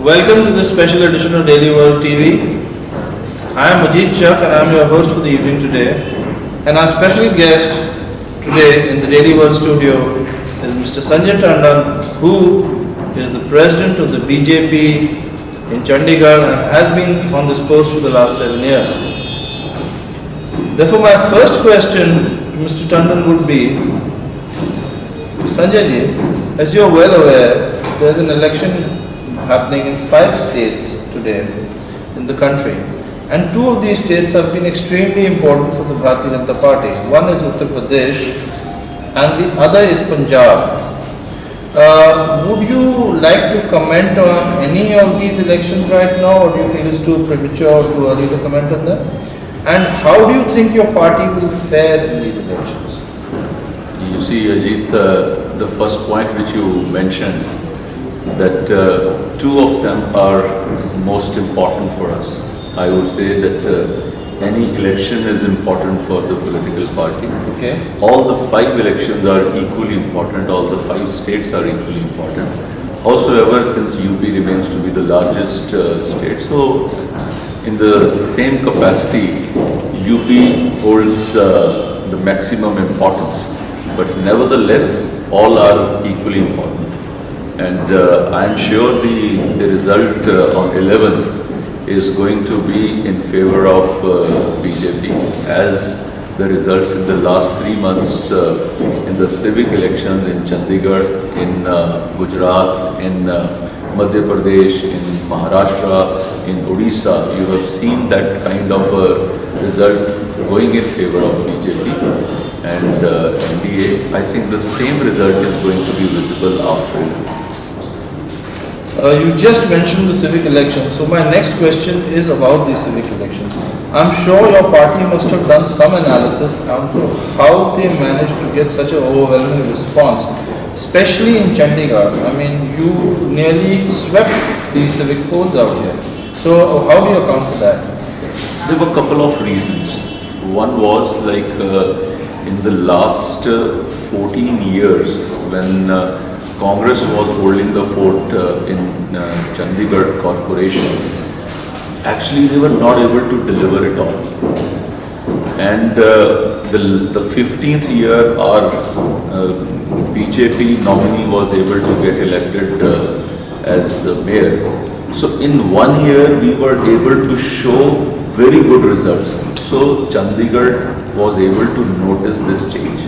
Welcome to this special edition of Daily World TV. I am Ajit Chak and I am your host for the evening today. And our special guest today in the Daily World studio is Mr. Sanjay Tandon, who is the president of the BJP in Chandigarh and has been on this post for the last 7 years. Therefore, my first question to Mr. Tandon would be, Sanjay ji, as you are well aware, there is an election happening in 5 states today in the country, and 2 of these states have been extremely important for the Bharatiya Janata Party. One is Uttar Pradesh and the other is Punjab. Would you like to comment on any of these elections right now, or do you feel it's too premature or too early to comment on them? And how do you think your party will fare in these elections? You see, Ajit, the first point which you mentioned, that 2 of them are most important for us. I would say that any election is important for the political party. Okay. All the 5 elections are equally important. All the 5 states are equally important. Howsoever, since UP remains to be the largest state, so in the same capacity, UP holds the maximum importance. But nevertheless, all are equally important. And I am sure the result on 11th is going to be in favor of BJP, as the results in the last 3 months in the civic elections in Chandigarh, in Gujarat, in Madhya Pradesh, in Maharashtra, in Odisha, you have seen that kind of result going in favor of BJP and NDA. I think the same result is going to be visible after. You just mentioned the civic elections, so my next question is about these civic elections. I'm sure your party must have done some analysis on how they managed to get such an overwhelming response, especially in Chandigarh. I mean, you nearly swept the civic polls out here. So how do you account for that? There were a couple of reasons. One was like in the last 14 years when Congress was holding the fort in Chandigarh Corporation, actually they were not able to deliver it all. And the 15th year our BJP nominee was able to get elected as mayor. So in 1 year we were able to show very good results. So Chandigarh was able to notice this change.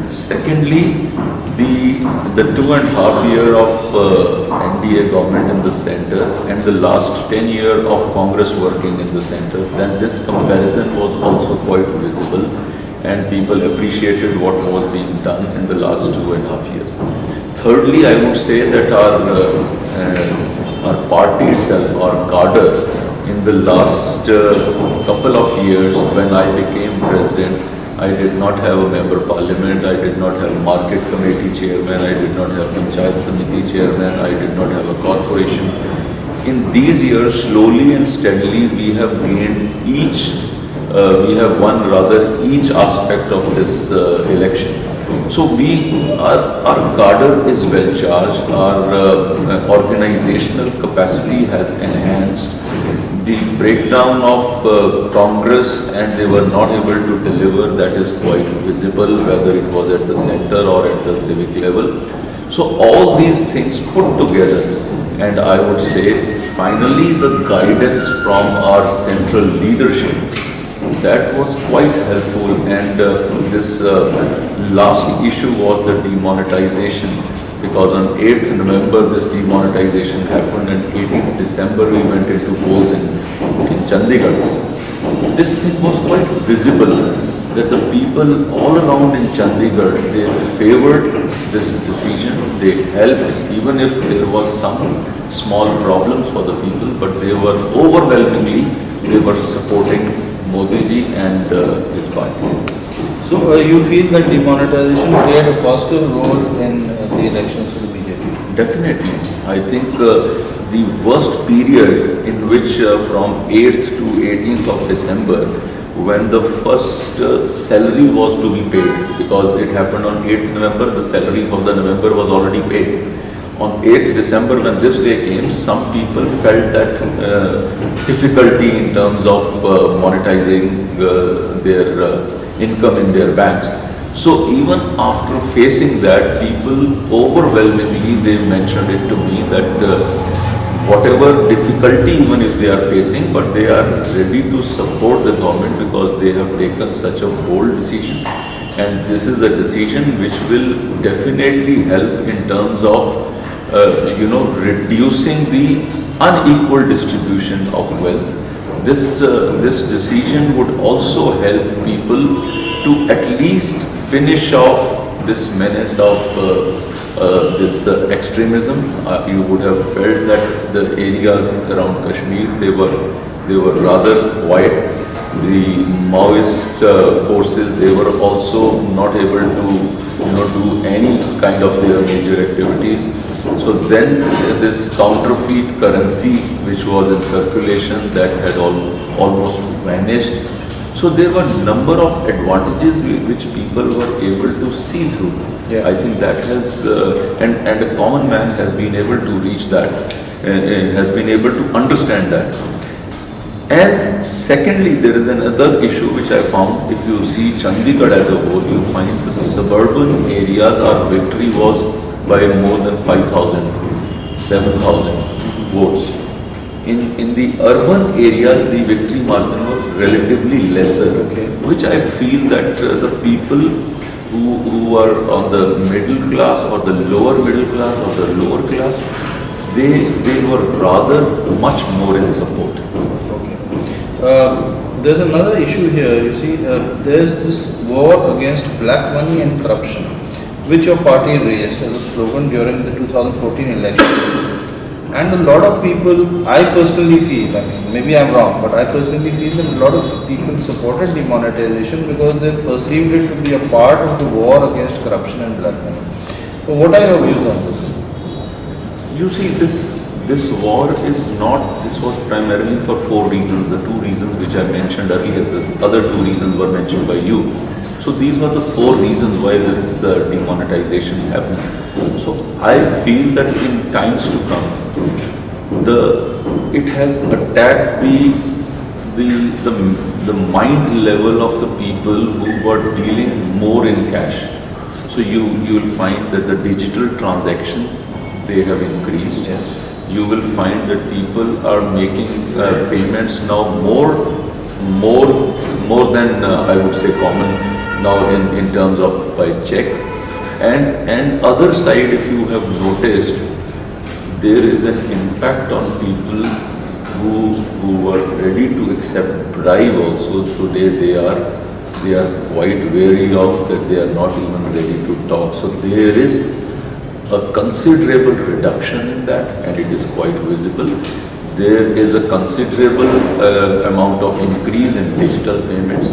Secondly, the 2.5 year of NDA government in the center and the last 10 year of Congress working in the center, then this comparison was also quite visible and people appreciated what was being done in the last 2.5 years. Thirdly, I would say that our party itself, our cadre, in the last couple of years when I became president, I did not have a member parliament, I did not have a market committee chairman, I did not have Panchayat Samiti chairman, I did not have a corporation. In these years, slowly and steadily, we have gained we have won rather each aspect of this election. So our cadre is well charged, our organizational capacity has enhanced. The breakdown of Congress and they were not able to deliver, that is quite visible, whether it was at the center or at the civic level. So all these things put together, and I would say finally the guidance from our central leadership, that was quite helpful. And this last issue was the demonetization, because on 8th November this demonetization happened and 18th December we went into polls in Chandigarh. This thing was quite visible that the people all around in Chandigarh, they favored this decision, they helped even if there was some small problems for the people, but they were overwhelmingly, they were supporting Modi ji and his party. So you feel that demonetization played a positive role in the elections for the BJP? Definitely. I think the worst period in which from 8th to 18th of December, when the first salary was to be paid, because it happened on 8th November, the salary for the November was already paid. On 8th December, when this day came, some people felt that difficulty in terms of monetizing their income in their banks. So even after facing that, people overwhelmingly, they mentioned it to me that whatever difficulty even if they are facing, but they are ready to support the government because they have taken such a bold decision. And this is a decision which will definitely help in terms of reducing the unequal distribution of wealth. This decision would also help people to at least finish off this menace of this extremism. You would have felt that the areas around Kashmir, they were rather quiet. The Maoist forces, they were also not able to do any kind of their major activities. So then this counterfeit currency which was in circulation, that had almost vanished. So there were number of advantages which people were able to see through. Yeah. I think that has, and a common man has been able to reach that, has been able to understand that. And secondly, there is another issue which I found. If you see Chandigarh as a whole, you find the suburban areas, our victory was by more than 5,000, 7,000 votes. In the urban areas, the victory margin was relatively lesser, which I feel that the people who are on the middle class or the lower middle class or the lower class, they were rather much more in support. There's another issue here. You see, there's this war against black money and corruption, which your party raised as a slogan during the 2014 election. And a lot of people, I personally feel, I mean, maybe I'm wrong, but I personally feel that a lot of people supported demonetization because they perceived it to be a part of the war against corruption and black money. So what are your views on this? You see, this war is not, this was primarily for 4 reasons. The 2 reasons which I mentioned earlier, the other 2 reasons were mentioned by you. So these were the 4 reasons why this demonetization happened. So I feel that in times to come, it has attacked the mind level of the people who were dealing more in cash. So you will find that the digital transactions, they have increased. Yes. You will find that people are making payments now more than I would say common now in terms of by check. And other side, if you have noticed, there is an impact on people who are ready to accept bribe also. Today they are quite wary of that, they are not even ready to talk. So there is a considerable reduction in that, and it is quite visible. There is a considerable amount of increase in digital payments.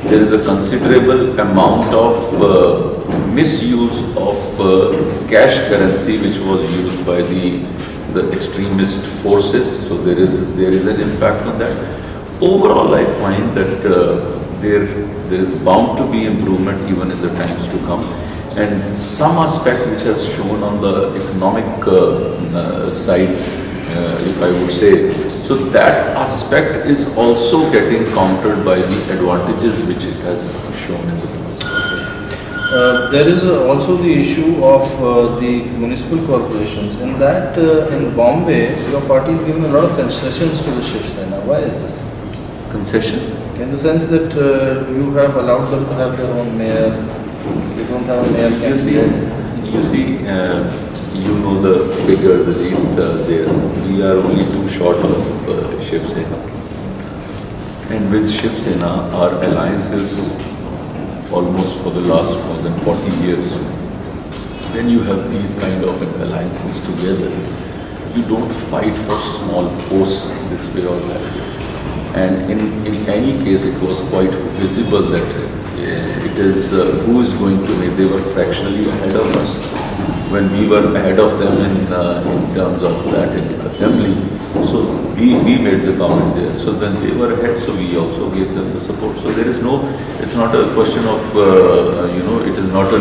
There is a considerable amount of misuse of cash currency which was used by the extremist forces. So there is an impact on that. Overall, I find that there is bound to be improvement even in the times to come. And some aspect which has shown on the economic side, if I would say, so that aspect is also getting countered by the advantages which it has shown in the past. There is also the issue of the municipal corporations. In that, in Bombay, your party is giving a lot of concessions to the Shiv Sena. Why is this? Concession? In the sense that you have allowed them to have their own mayor. You don't have a mayor candidate. You see, you know the figures, Ajit, there. We are only too short of Shiv Sena. And with Shiv Sena, our alliance is almost for the last more than 40 years. When you have these kind of alliances together, you don't fight for small posts this way or that way. And in any case, it was quite visible that it is who is going to make. They were fractionally ahead of us when we were ahead of them in terms of that in assembly. So we made the government there. So when they were ahead, so we also gave them the support. So there is no, it's not a question of it is not a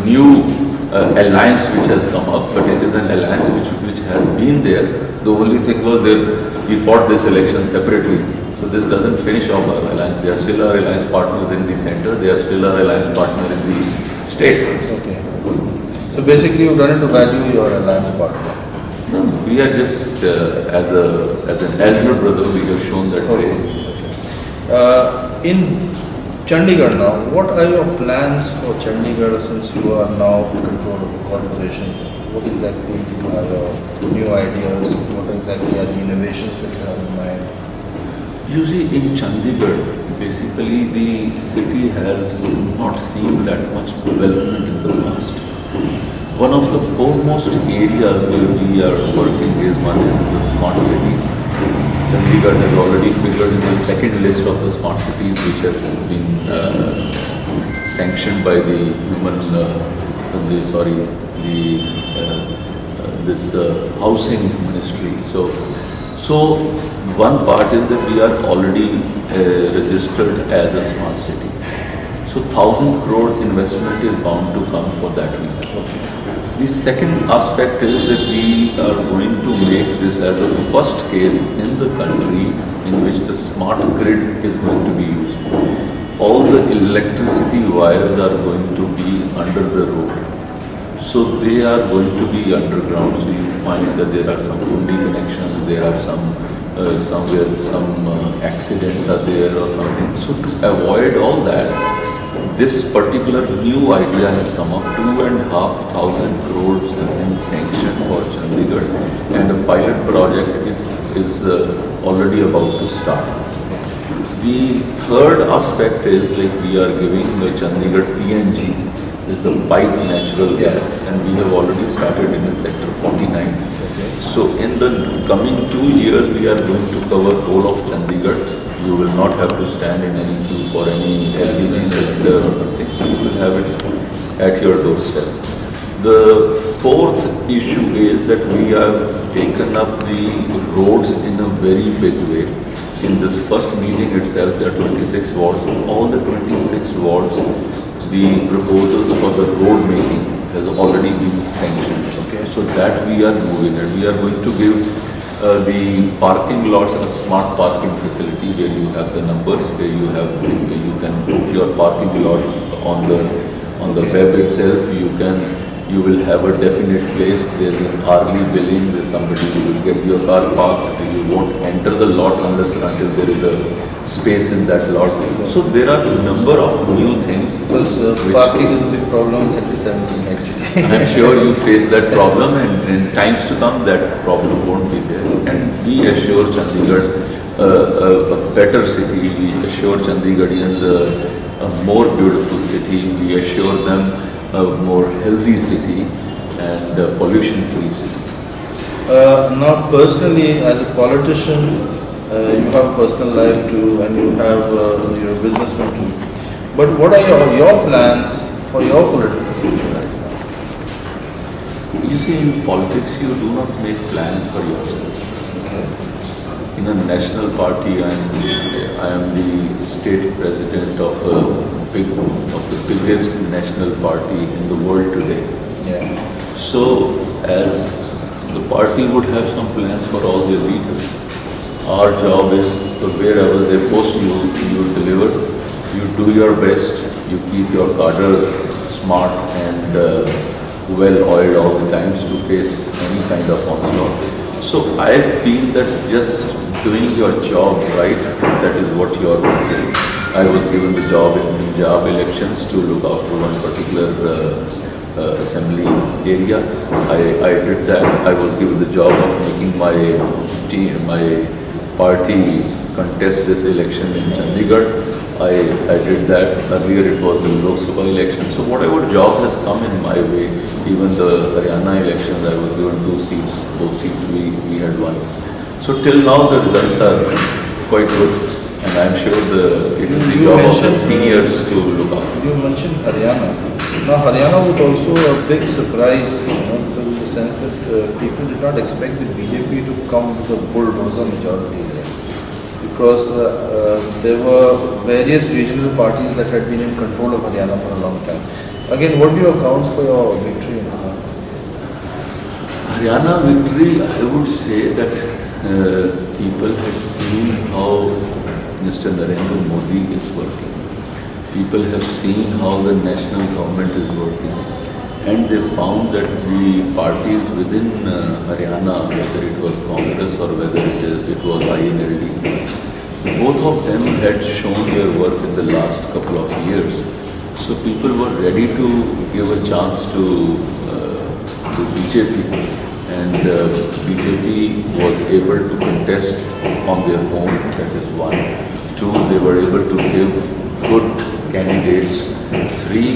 new alliance which has come up, but it is an alliance which has been there. The only thing was that we fought this election separately. So this doesn't finish off our alliance. They are still our alliance partners in the center. They are still our alliance partner in the state. Okay. So basically you don't have to value your alliance partner. No, we are just as an elder brother, we have shown that grace. In Chandigarh now, what are your plans for Chandigarh since you are now in control of the corporation? What exactly are your new ideas? What exactly are the innovations that you have in mind? You see, in Chandigarh, basically the city has not seen that much development in the past. One of the foremost areas where we are working is one is the smart city. Chandigarh has already figured in the second list of the smart cities which has been sanctioned by the housing ministry. So one part is that we are already registered as a smart city. So 1,000 crore investment is bound to come for that reason. The second aspect is that we are going to make this as a first case in the country in which the smart grid is going to be used. All the electricity wires are going to be under the road. So they are going to be underground. So you find that there are some kundi connections, there are somewhere some accidents are there or something. So to avoid all that, this particular new idea has come up. 2,500 crores have been sanctioned for Chandigarh, and a pilot project is already about to start. The third aspect is like we are giving the Chandigarh PNG, is the pipe natural gas, and we have already started in sector 49. So in the coming 2 years, we are going to cover whole of Chandigarh. You will not have to stand in any queue for any LPG cylinder or something. So you will have it at your doorstep. The fourth issue is that we have taken up the roads in a very big way. In this first meeting itself, there are 26 wards. All the 26 wards, the proposals for the road making has already been sanctioned. Okay, so that we are moving, and we are going to give the parking lots a smart parking facility where you have the numbers, where you can book your parking lot on the web itself. You will have a definite place. There is an hourly billing. There is somebody who will get your car parked. You won't enter the lot until there is a space in that lot. So there are a number of new things. Because parking is a big problem in Sector 17 actually. I'm sure you face that problem, and in times to come that problem won't be there. And we assure Chandigarh a better city. We assure Chandigarhians a more beautiful city. We assure them a more healthy city and pollution-free city. Now personally, as a politician, you have a personal life too, and you have you're a businessman too. But what are your plans for your political future right now? You see, in politics, you do not make plans for yourself. In a national party, I am the state president of the biggest national party in the world today. Yeah. So, as the party would have some plans for all their leaders, our job is wherever they post you, you deliver, you do your best, you keep your cadre smart and well-oiled all the times to face any kind of onslaught. So I feel that just doing your job right, that is what you are doing. I was given the job in Punjab elections to look after one particular assembly area. I did that. I was given the job of making my party contest this election in Chandigarh. I did that. Earlier it was the Lok Sabha election. So whatever job has come in my way, even the Haryana elections, I was given 2 seats. Both seats we had won. So till now the results are quite good, and I'm sure it is the job of the seniors to look after. You mentioned Haryana. Now Haryana was also a big surprise, because in the sense that people did not expect the BJP to come with a bulldozer majority there. Because there were various regional parties that had been in control of Haryana for a long time. Again, what do you account for your victory in Haryana? Haryana victory, I would say that people had seen how Mr. Narendra Modi is working. People have seen how the national government is working. And they found that the parties within Haryana, whether it was Congress or whether it was INLD, both of them had shown their work in the last couple of years. So people were ready to give a chance to BJP, and BJP was able to contest on their own, that is one. Two, they were able to give good candidates. Three,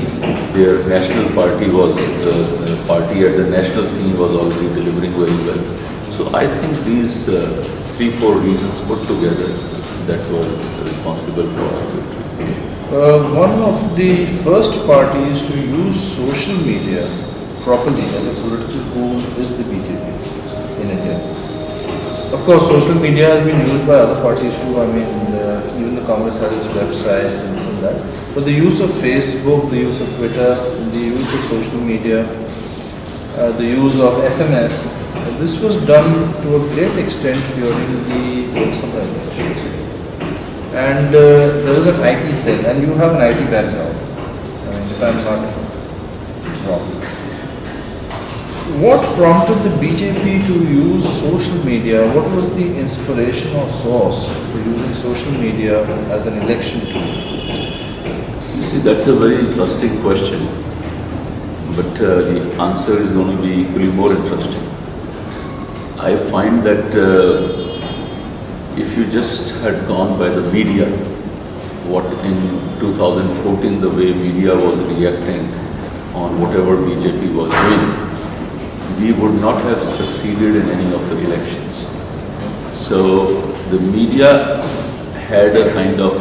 their national party was, the party at the national scene was already delivering very well. So I think these 3-4 reasons put together that were responsible for our victory. One of the first parties to use social media properly as a political tool is the BJP in India. Of course, social media has been used by other parties too. I mean, even the Congress has its websites and this and that. But the use of Facebook, the use of Twitter, the use of social media, the use of SMS, this was done to a great extent during the Lok Sabha elections. And there was an IT cell, and you have an IT background, I mean, if I'm not wrong. What prompted the BJP to use social media? What was the inspiration or source for using social media as an election tool? You see, that's a very interesting question, but the answer is going to be equally more interesting. I find that if you just had gone by the media, what in 2014 the way media was reacting on whatever BJP was doing, we would not have succeeded in any of the elections. So the media had a kind of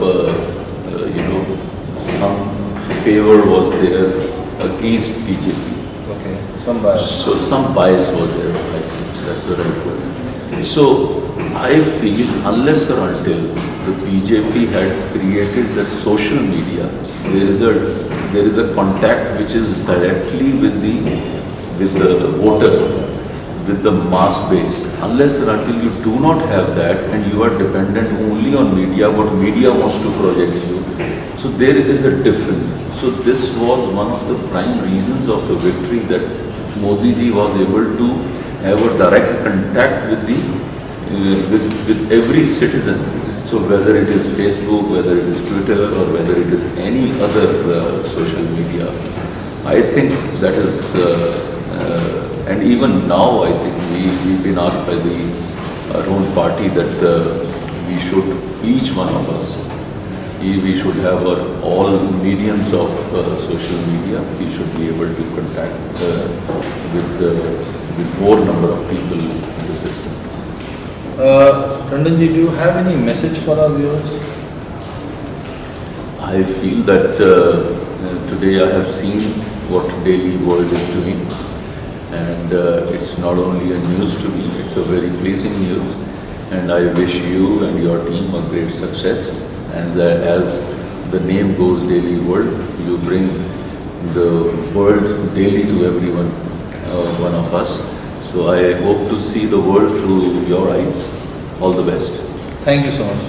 some favor was there against BJP. Okay, some bias. So some bias was there, I think that's the right word. So I feel unless or until the BJP had created the social media, there is a contact which is directly with the voter, with the mass base. Unless or until you do not have that and you are dependent only on media, what media wants to project you. So there is a difference. So this was one of the prime reasons of the victory, that Modi ji was able to have a direct contact with with every citizen. So whether it is Facebook, whether it is Twitter, or whether it is any other social media, I think that is, and even now I think we've been asked by our own party that we should, each one of us, we should have all mediums of social media. We should be able to contact with more number of people in the system. Tandon ji, do you have any message for our viewers? I feel that today I have seen what Daily World is doing, and it's not only a news to me, it's a very pleasing news, and I wish you and your team a great success. And as the name goes, Daily World, you bring the world daily to everyone, one of us. So I hope to see the world through your eyes. All the best. Thank you so much.